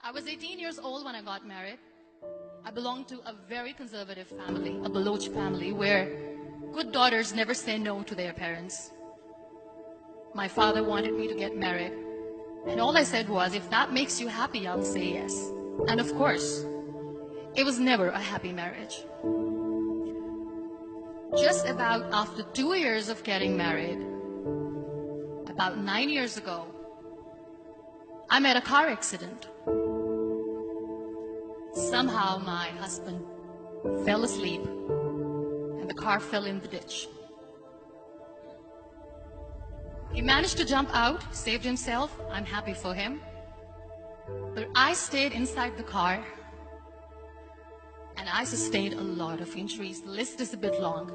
I was 18 years old when I got married. I belonged to a very conservative family, a Baloch family, where good daughters never say no to their parents. My father wanted me to get married, and all I said was, if that makes you happy, I'll say yes. And of course, it was never a happy marriage. Just about after 2 years of getting married, about 9 years ago, I met a car accident. Somehow my husband fell asleep and the car fell in the ditch. He managed to jump out, saved himself. I'm happy for him. But I stayed inside the car and I sustained a lot of injuries. The list is a bit long.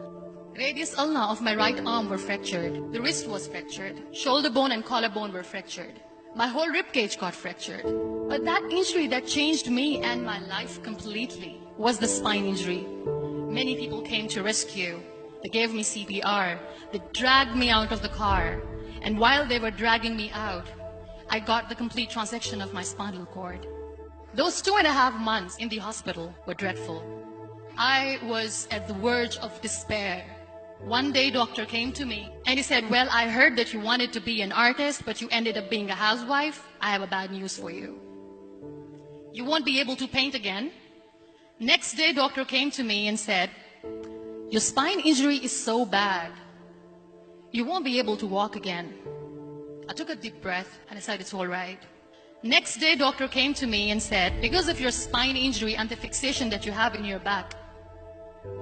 Radius ulna of my right arm were fractured. The wrist was fractured. Shoulder bone and collarbone were fractured. My whole rib cage got fractured. But that injury that changed me and my life completely was the spine injury. Many people came to rescue. They gave me CPR. They dragged me out of the car. And while they were dragging me out, I got the complete transection of my spinal cord. Those 2.5 months in the hospital were dreadful. I was at the verge of despair. One day, doctor came to me and he said, well, I heard that you wanted to be an artist, but you ended up being a housewife. I have a bad news for you. You won't be able to paint again. Next day, doctor came to me and said, your spine injury is so bad, you won't be able to walk again. I took a deep breath and I said, it's all right. Next day, doctor came to me and said, because of your spine injury and the fixation that you have in your back,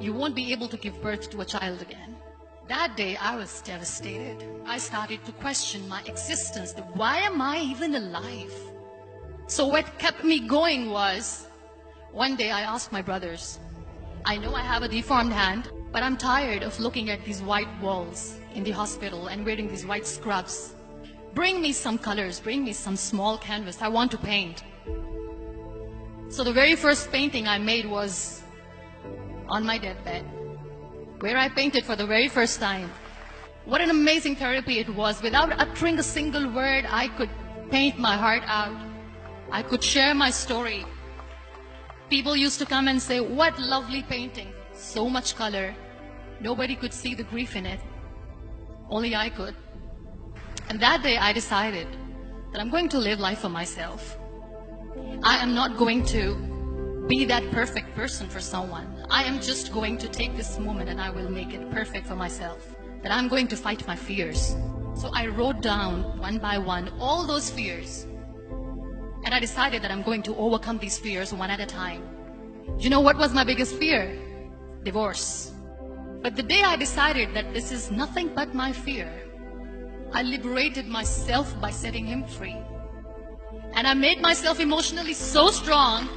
you won't be able to give birth to a child again. That day, I was devastated. I started to question my existence. Why am I even alive? So what kept me going was, one day I asked my brothers, I know I have a deformed hand, but I'm tired of looking at these white walls in the hospital and wearing these white scrubs. Bring me some colors, bring me some small canvas. I want to paint. So the very first painting I made was on my deathbed, where I painted for the very first time. What an amazing therapy it was. Without uttering a single word, I could paint my heart out. I could share my story. People used to come and say, what lovely painting. So much color. Nobody could see the grief in it. Only I could. And that day I decided that I'm going to live life for myself. I am not going to be that perfect person for someone. I am just going to take this moment and I will make it perfect for myself. That I'm going to fight my fears. So I wrote down one by one all those fears. And I decided that I'm going to overcome these fears one at a time. You know what was my biggest fear? Divorce. But the day I decided that this is nothing but my fear, I liberated myself by setting him free. And I made myself emotionally so strong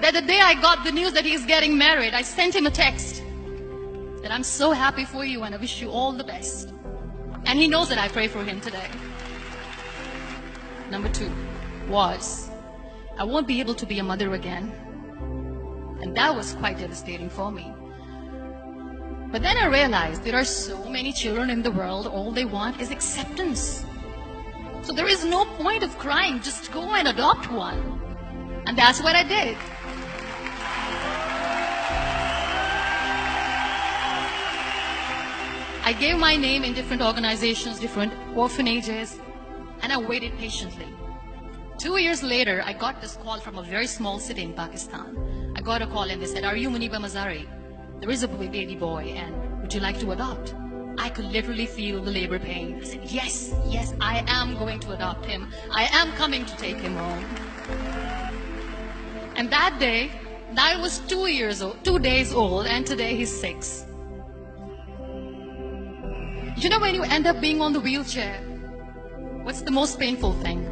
that the day I got the news that he's getting married, I sent him a text that I'm so happy for you and I wish you all the best. And he knows that I pray for him today. Number 2 was, I won't be able to be a mother again. And that was quite devastating for me. But then I realized there are so many children in the world, all they want is acceptance. So there is no point of crying, just go and adopt one. And that's what I did. I gave my name in different organizations, different orphanages, and I waited patiently. 2 years later, I got this call from a very small city in Pakistan. I got a call and they said, are you Muniba Mazari? There is a baby boy and would you like to adopt? I could literally feel the labor pain. I said, yes, yes, I am going to adopt him. I am coming to take him home. And that day, I was 2 days old, and today he's 6. You know, when you end up being on the wheelchair, what's the most painful thing?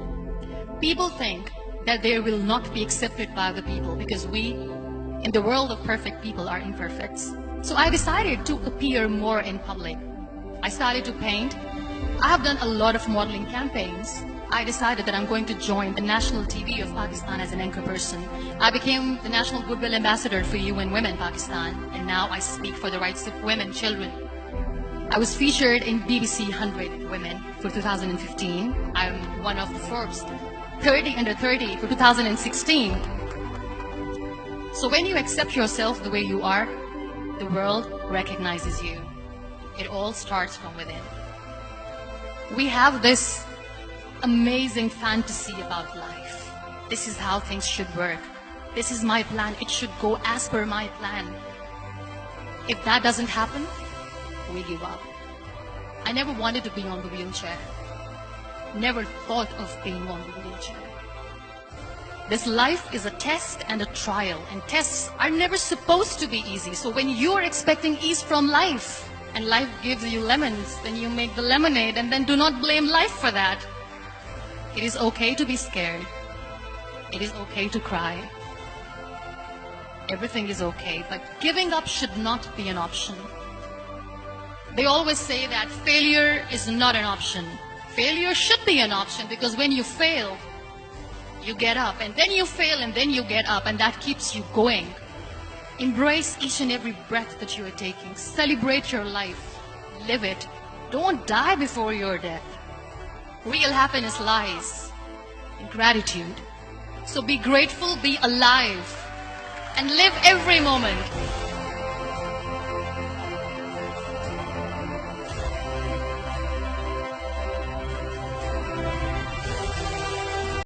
People think that they will not be accepted by other people because we, in the world of perfect people, are imperfects. So I decided to appear more in public. I started to paint. I have done a lot of modeling campaigns. I decided that I'm going to join the national TV of Pakistan as an anchor person. I became the National Goodwill Ambassador for UN Women Pakistan, and now I speak for the rights of women, children. I was featured in BBC 100 Women for 2015. I'm one of the Forbes 30 under 30 for 2016. So when you accept yourself the way you are, the world recognizes you. It all starts from within. We have this amazing fantasy about life. This is how things should work. This is my plan. It should go as per my plan. If that doesn't happen, we give up. I never wanted to be on the wheelchair. Never thought of being on the wheelchair. This life is a test and a trial, and tests are never supposed to be easy. So when you're expecting ease from life, and life gives you lemons, then you make the lemonade, and then do not blame life for that. It is okay to be scared. It is okay to cry. Everything is okay, but giving up should not be an option. They always say that failure is not an option. Failure should be an option, because when you fail, you get up, and then you fail, and then you get up, and that keeps you going. Embrace each and every breath that you are taking. Celebrate your life. Live it. Don't die before your death. Real happiness lies in gratitude. So be grateful, be alive, and live every moment.